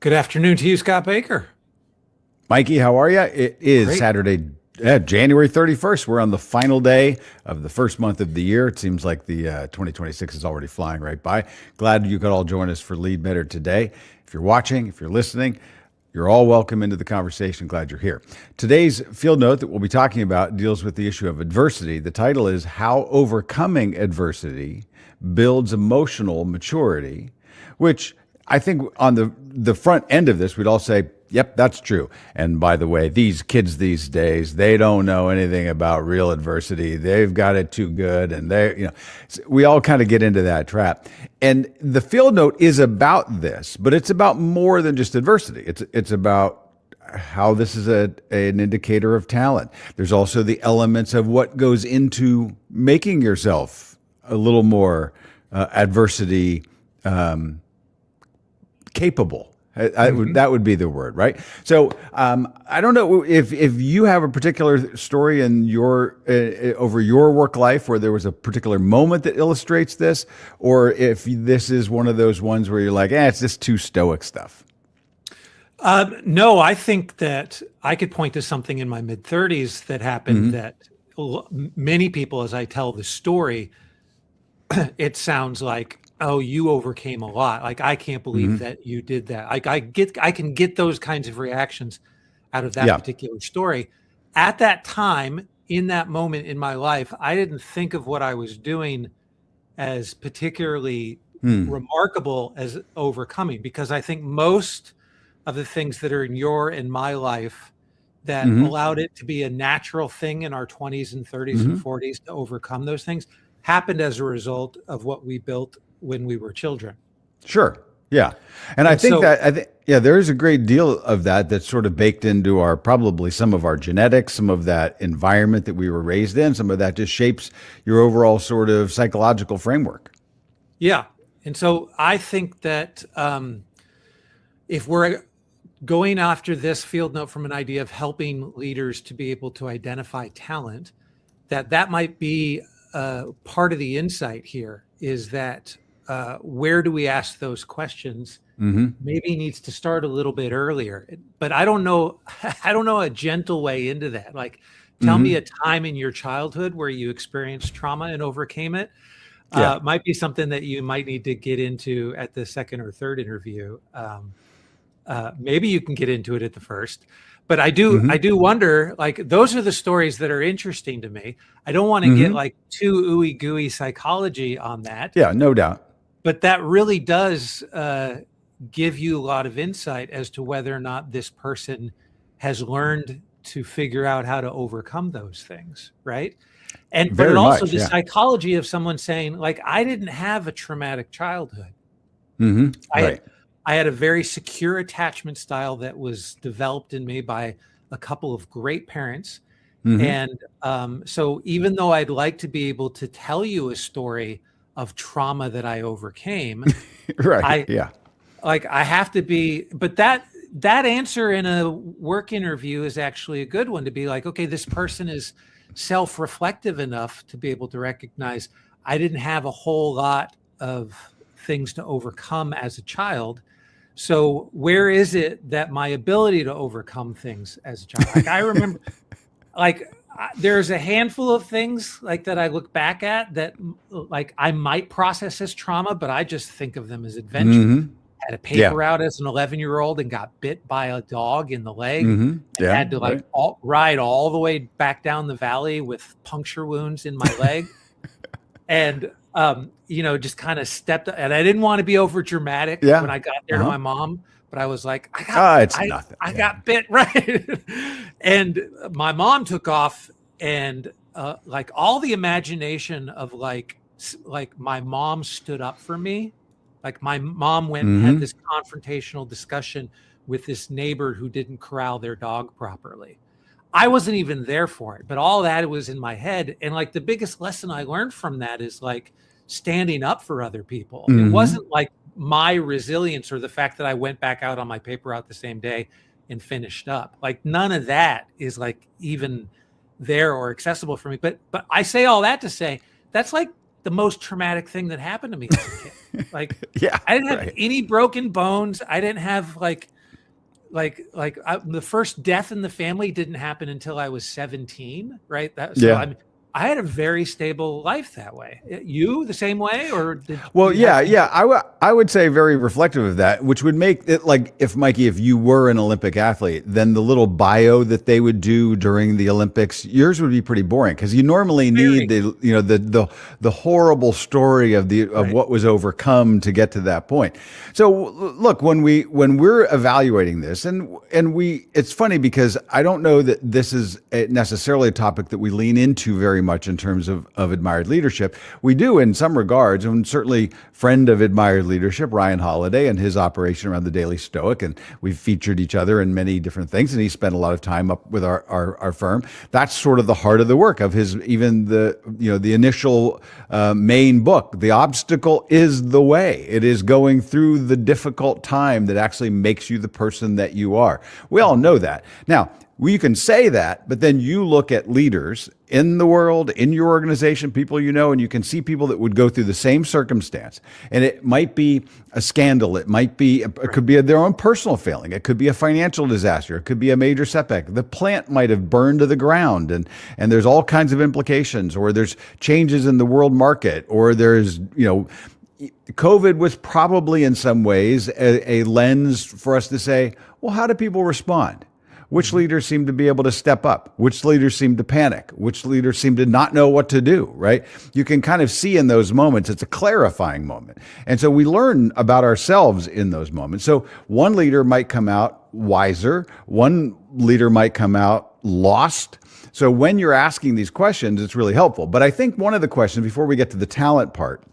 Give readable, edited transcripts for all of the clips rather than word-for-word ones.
Good afternoon to you, Scott Baker. Mikey, how are you? It is Great. Saturday, January 31st. We're on the final day of the first month of the year. It seems like the 2026 is already flying right by. Glad you could all join us for Lead Better today. If you're watching, if you're listening, you're all welcome into the conversation. Glad you're here. Today's field note that we'll be talking about deals with the issue of adversity. The title is How Overcoming Adversity Builds Emotional Maturity, which I think on the front end of this, we'd all say, yep, that's true. And by the way, these kids these days, they don't know anything about real adversity. They've got it too good. And we all kind of get into that trap. And the field note is about this, but it's about more than just adversity. It's about how this is an indicator of talent. There's also the elements of what goes into making yourself a little more adversity capable. That would be the word, right? So I don't know if you have a particular story in your over your work life where there was a particular moment that illustrates this, or if this is one of those ones where you're like, it's just too stoic stuff. No, I think that I could point to something in my mid-30s that happened that many people, as I tell the story, it sounds like, oh, you overcame a lot. Like, I can't believe that you did that. Like, I can get those kinds of reactions out of that particular story. At that time, in that moment in my life, I didn't think of what I was doing as particularly remarkable as overcoming, because I think most of the things that are in your and my life that allowed it to be a natural thing in our 20s and 30s and 40s to overcome those things happened as a result of what we built when we were children. Sure. Yeah. And I think there is a great deal of that that's sort of baked into probably some of our genetics, some of that environment that we were raised in, some of that just shapes your overall sort of psychological framework. Yeah. And so I think that if we're going after this field note from an idea of helping leaders to be able to identify talent, that might be part of the insight here, is that where do we ask those questions? Maybe needs to start a little bit earlier, but I don't know a gentle way into that. Like, tell me a time in your childhood where you experienced trauma and overcame it. Might be something that you might need to get into at the second or third interview. Maybe you can get into it at the first, but I do wonder, like, those are the stories that are interesting to me. I don't want to get like too ooey gooey psychology on that. Yeah, no doubt. But that really does give you a lot of insight as to whether or not this person has learned to figure out how to overcome those things, right? But also the psychology of someone saying, like, I didn't have a traumatic childhood. I had a very secure attachment style that was developed in me by a couple of great parents. And so even though I'd like to be able to tell you a story of trauma that I overcame, I have to be, but that answer in a work interview is actually a good one, to be like, okay, this person is self-reflective enough to be able to recognize I didn't have a whole lot of things to overcome as a child. So where is it that my ability to overcome things as a child? Like, I remember, there's a handful of things like that I look back at that, like, I might process as trauma, but I just think of them as adventure. Had a paper route as an 11-year-old and got bit by a dog in the leg, and had to ride all the way back down the valley with puncture wounds in my leg. And just kind of stepped, and I didn't want to be over dramatic when I got there to my mom, but I was like, I got bit, right? And my mom took off, and like, all the imagination of like my mom stood up for me. Like, my mom went and had this confrontational discussion with this neighbor who didn't corral their dog properly. I wasn't even there for it, but all that was in my head. And like, the biggest lesson I learned from that is like standing up for other people. It wasn't like my resilience or the fact that I went back out on my paper route the same day and finished up. Like, none of that is like even there or accessible for me. But I say all that to say that's like the most traumatic thing that happened to me as a kid. Like, Yeah. I didn't have Right. any broken bones. I didn't have the first death in the family didn't happen until I was 17. Right. Yeah. I had a very stable life that way. You the same way, or did Well, you have some? yeah. I would say very reflective of that, which would make it like if Mikey, if you were an Olympic athlete, then the little bio that they would do during the Olympics, yours would be pretty boring because you normally need the the horrible story of Right. what was overcome to get to that point. So look, when we're evaluating this, and we, it's funny because I don't know that this is necessarily a topic that we lean into very much in terms of admired leadership. We do in some regards, and certainly friend of admired leadership, Ryan Holiday, and his operation around the Daily Stoic, and we've featured each other in many different things, and he spent a lot of time up with our firm. That's sort of the heart of the work of his, even the initial main book. The obstacle is the way. It is going through the difficult time that actually makes you the person that you are. We all know that. Now, you can say that, but then you look at leaders in the world, in your organization, people you know, and you can see people that would go through the same circumstance. And it might be a scandal. It might be, it could be their own personal failing. It could be a financial disaster. It could be a major setback. The plant might have burned to the ground, and there's all kinds of implications, or there's changes in the world market, or there's, COVID was probably in some ways a lens for us to say, well, how do people respond? Which leaders seem to be able to step up? Which leaders seem to panic? Which leaders seem to not know what to do, right? You can kind of see in those moments, it's a clarifying moment. And so we learn about ourselves in those moments. So one leader might come out wiser. One leader might come out lost. So when you're asking these questions, it's really helpful. But I think one of the questions, before we get to the talent part,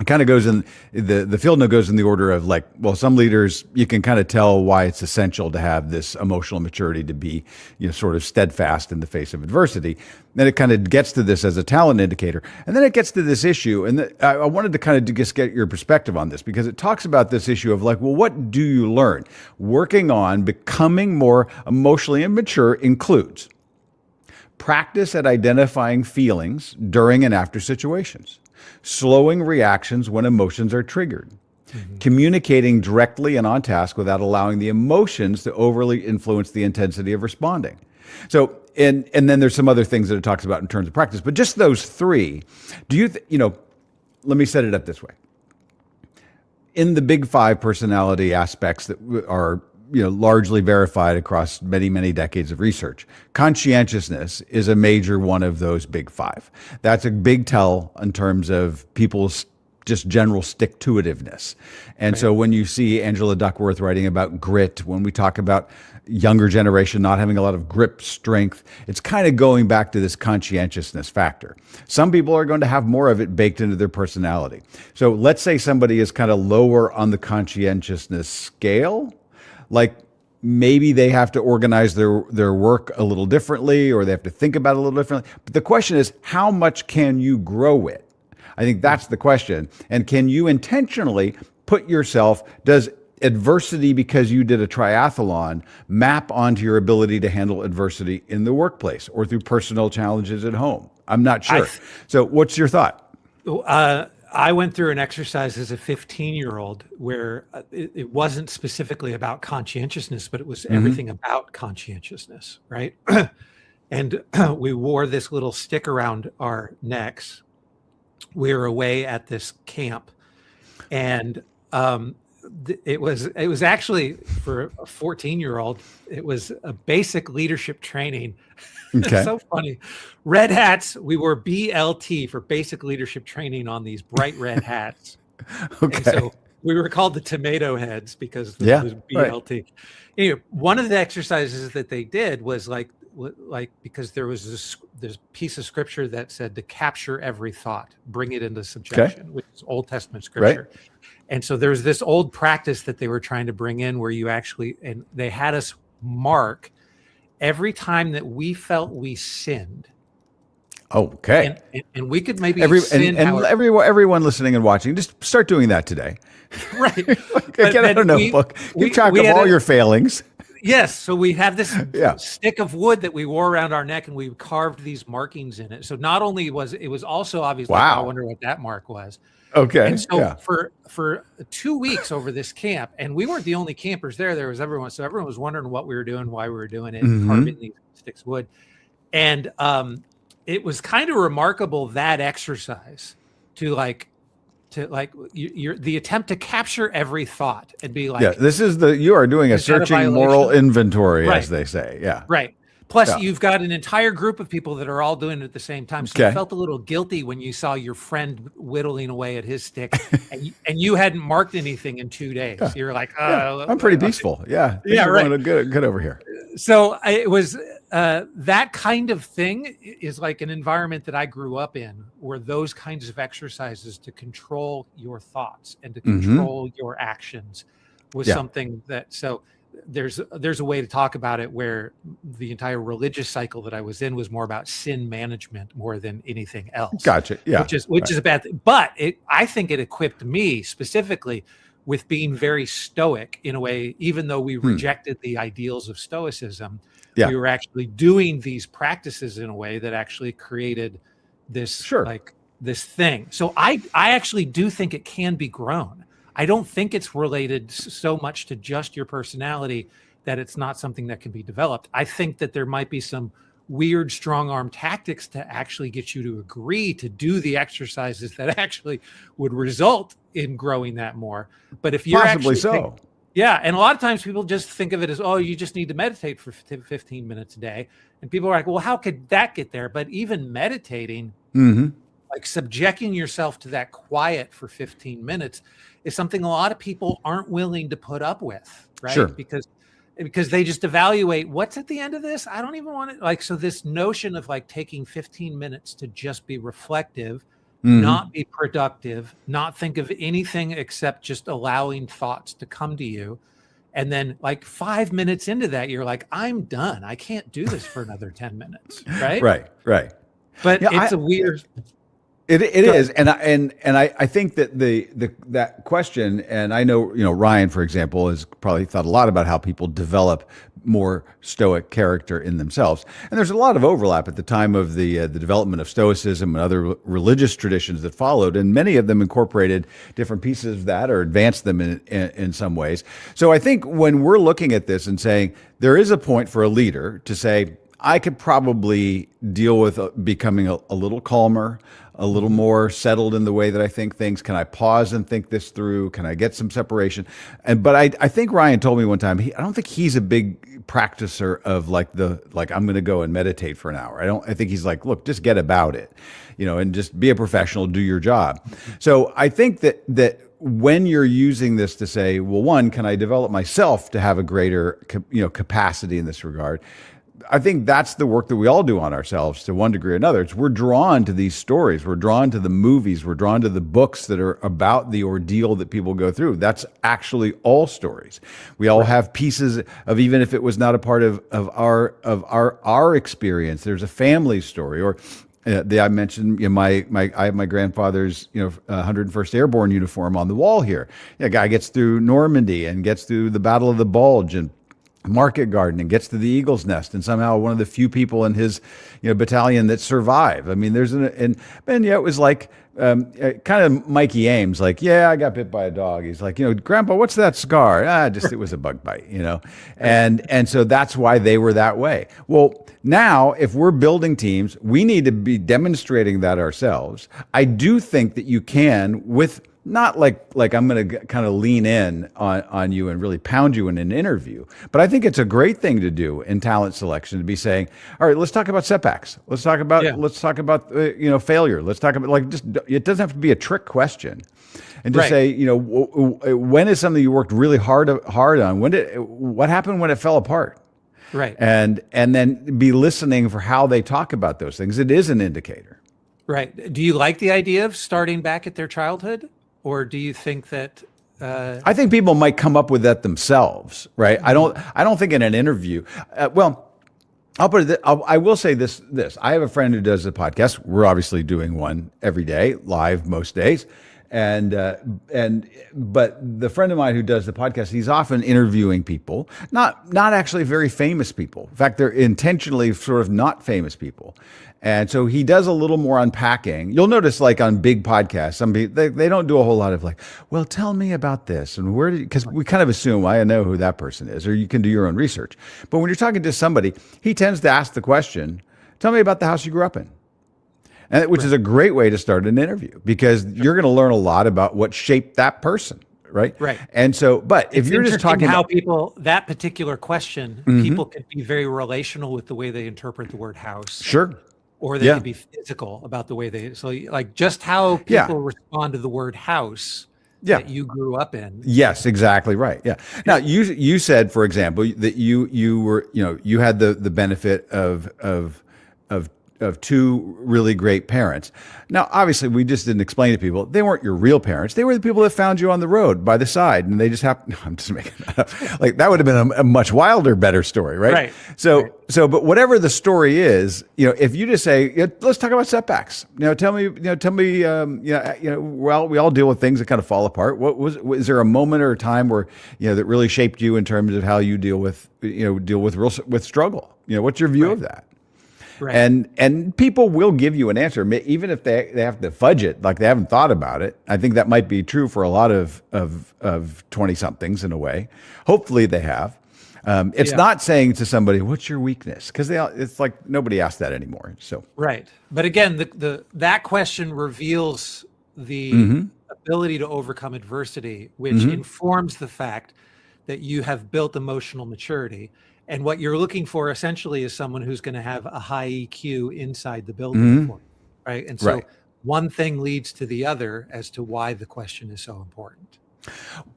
it kind of goes in the field note goes in the order of like, well, some leaders, you can kind of tell why it's essential to have this emotional maturity to be, sort of steadfast in the face of adversity. Then it kind of gets to this as a talent indicator. And then it gets to this issue. And I wanted to kind of just get your perspective on this, because it talks about this issue of like, well, what do you learn? Working on becoming more emotionally immature includes practice at identifying feelings during and after situations, slowing reactions when emotions are triggered, communicating directly and on task without allowing the emotions to overly influence the intensity of responding. So, and then there's some other things that it talks about in terms of practice, but just those three, let me set it up this way. In the big five personality aspects that are largely verified across many, many decades of research, conscientiousness is a major one of those big five. That's a big tell in terms of people's just general stick-to-itiveness. And so when you see Angela Duckworth writing about grit, when we talk about younger generation not having a lot of grip strength, it's kind of going back to this conscientiousness factor. Some people are going to have more of it baked into their personality. So let's say somebody is kind of lower on the conscientiousness scale, like maybe they have to organize their work a little differently, or they have to think about it a little differently. But the question is, how much can you grow it? I think that's the question. And can you intentionally put yourself, does adversity because you did a triathlon map onto your ability to handle adversity in the workplace or through personal challenges at home? I'm not sure. So what's your thought? I went through an exercise as a 15-year-old where it wasn't specifically about conscientiousness, but it was everything about conscientiousness, right? And we wore this little stick around our necks. We were away at this camp, and it was actually, for a 14-year-old, it was a basic leadership training. Okay. It's so funny. Red hats. We wore BLT for basic leadership training on these bright red hats. Okay. And so we were called the tomato heads because it was BLT. Right. Anyway, one of the exercises that they did was like because there was this piece of scripture that said to capture every thought, bring it into subjection, which is Old Testament scripture. Right. And so there's this old practice that they were trying to bring in where you actually, and they had us mark every time that we felt we sinned. Okay. And we could maybe everyone listening and watching, just start doing that today. Right. Get out a notebook. Keep track of all your failings. Yes. So we have this stick of wood that we wore around our neck, and we carved these markings in it. So not only was it was also obviously, I wonder what that mark was. Okay. And so Yeah. for 2 weeks over this camp, and we weren't the only campers there. There was everyone. So everyone was wondering what we were doing, why we were doing it, carving these sticks of wood. And it was kind of remarkable, that exercise, to the attempt to capture every thought and be like, you are doing a searching moral inventory, right, as they say. Yeah. Right. Plus, you've got an entire group of people that are all doing it at the same time. So you felt a little guilty when you saw your friend whittling away at his stick, and you hadn't marked anything in 2 days. Yeah. You're like, I'm pretty peaceful. Yeah. Yeah. Right. Good over here. So it was that kind of thing is like an environment that I grew up in, where those kinds of exercises to control your thoughts and to control your actions was something that, so there's a way to talk about it where the entire religious cycle that I was in was more about sin management more than anything else. Gotcha. Yeah. Which is a bad thing. But I think it equipped me specifically with being very stoic in a way. Even though we rejected the ideals of stoicism, we were actually doing these practices in a way that actually created this this thing. So I actually do think it can be grown. I don't think it's related so much to just your personality that it's not something that can be developed. I think that there might be some weird strong arm tactics to actually get you to agree to do the exercises that actually would result in growing that more. But if you're possibly so. And a lot of times people just think of it as, oh, you just need to meditate for 15 minutes a day. And people are like, well, how could that get there? But even meditating, like subjecting yourself to that quiet for 15 minutes is something a lot of people aren't willing to put up with, right? Sure. Because they just evaluate what's at the end of this. I don't even want it. Like, so this notion of like taking 15 minutes to just be reflective, not be productive, not think of anything except just allowing thoughts to come to you. And then like 5 minutes into that, you're like, I'm done. I can't do this for another 10 minutes. Right. Right. But it's a weird. It is, and I think that that question, and I know Ryan, for example, has probably thought a lot about how people develop more stoic character in themselves, and there's a lot of overlap at the time of the development of Stoicism and other religious traditions that followed, and many of them incorporated different pieces of that or advanced them in some ways. So I think when we're looking at this and saying there is a point for a leader to say, I could probably deal with becoming a little calmer, a little more settled in the way that I think things. Can I pause and think this through? Can I get some separation? But I think Ryan told me one time, I don't think he's a big practicer of like I'm going to go and meditate for an hour. I think he's like, look, just get about it, and just be a professional, do your job. So I think that when you're using this to say, well, one, can I develop myself to have a greater, capacity in this regard? I think that's the work that we all do on ourselves to one degree or another. We're drawn to these stories. We're drawn to the movies. We're drawn to the books that are about the ordeal that people go through. That's actually all stories. We all have pieces of, even if it was not a part of our experience, there's a family story. Or I mentioned I have my grandfather's 101st Airborne uniform on the wall here. A guy gets through Normandy and gets through the Battle of the Bulge and Market Garden and gets to the Eagle's Nest, and somehow one of the few people in his battalion that survive. I mean, it was like kind of Mikey Ames, like, yeah, I got bit by a dog. He's like, Grandpa, what's that scar? It was a bug bite, and so that's why they were that way. Well, now if we're building teams, we need to be demonstrating that ourselves. I do think that you can, with not like I'm going to kind of lean in on you and really pound you in an interview. But I think it's a great thing to do in talent selection, to be saying, all right, let's talk about setbacks. Let's talk about failure. Let's talk about it doesn't have to be a trick question. And just say, when is something you worked really hard on? What happened when it fell apart? Right. And then be listening for how they talk about those things. It is an indicator. Right. Do you like the idea of starting back at their childhood? Or do you think that? I think people might come up with that themselves, right? I don't think in an interview. I'll put it. I will say this. I have a friend who does a podcast. We're obviously doing one every day, live most days, But the friend of mine who does the podcast, he's often interviewing people, not actually very famous people. In fact, they're intentionally sort of not famous people. And so he does a little more unpacking. You'll notice, like on big podcasts, some people, they don't do a whole lot of like, well, tell me about this. And because we kind of assume, I know who that person is, or you can do your own research. But when you're talking to somebody, he tends to ask the question, tell me about the house you grew up in. And, which is a great way to start an interview, because you're going to learn a lot about what shaped that person. Right. Right. And so, but if you're just talking how about people, that particular question, people can be very relational with the way they interpret the word house. Sure. Or they can be physical about the way so like just how people respond to the word house that you grew up in. Yes, exactly right. Yeah. Now you said, for example, that you were, you had the benefit of two really great parents. Now, obviously, we just didn't explain to people, they weren't your real parents. They were the people that found you on the road by the side, and they just happened. No, I'm just making that up. Like, that would have been a much wilder, better story, right? Right. But whatever the story is, if you just say, let's talk about setbacks. Tell me, well, we all deal with things that kind of fall apart. Was there a moment or a time where, that really shaped you in terms of how you deal with struggle? What's your view of that? Right. And people will give you an answer, even if they have to fudge it, like they haven't thought about it. I think that might be true for a lot of 20-somethings in a way. Hopefully they have. It's not saying to somebody, what's your weakness? Because it's like nobody asks that anymore. So right. But again, that question reveals the ability to overcome adversity, which informs the fact that you have built emotional maturity. And what you're looking for essentially is someone who's going to have a high EQ inside the building for you, right? And so one thing leads to the other as to why the question is so important.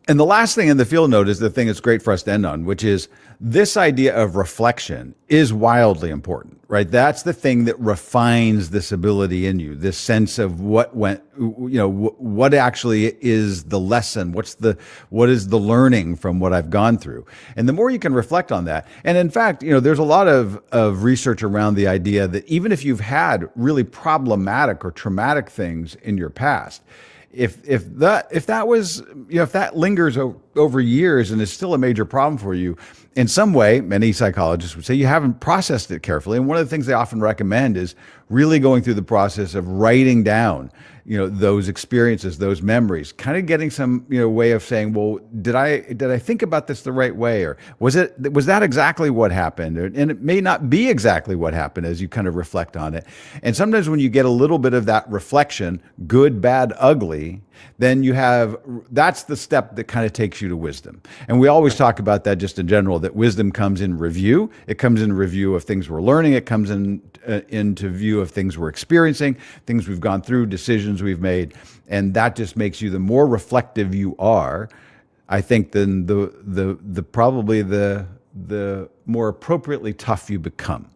And the last thing in the field note is the thing that's great for us to end on, which is this idea of reflection is wildly important, right? That's the thing that refines this ability in you, this sense of what went, what actually is the lesson, what is the learning from what I've gone through. And the more you can reflect on that, and in fact, there's a lot of research around the idea that even if you've had really problematic or traumatic things in your past, if that lingers over years and is still a major problem for you, in some way, many psychologists would say you haven't processed it carefully. And one of the things they often recommend is really going through the process of writing down, those experiences, those memories, kind of getting some, way of saying, well, did I think about this the right way? Or was that exactly what happened? And it may not be exactly what happened as you kind of reflect on it. And sometimes when you get a little bit of that reflection, good, bad, ugly, then that's the step that kind of takes you to wisdom. And we always talk about that just in general, that wisdom comes in review. It comes in review of things we're learning. It comes into view of things we're experiencing, things we've gone through, decisions we've made. And that just makes you, the more reflective you are, I think, then probably the more appropriately tough you become.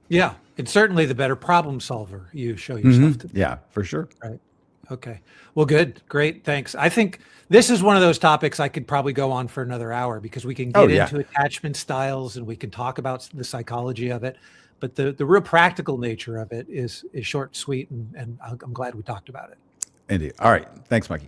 Yeah. And certainly the better problem solver you show yourself to be. Yeah, for sure. Right. Okay. Well, good. Great. Thanks. I think this is one of those topics I could probably go on for another hour, because we can get into attachment styles and we can talk about the psychology of it. But the real practical nature of it is short, sweet, and I'm glad we talked about it. Indeed. All right. Thanks, Mikey.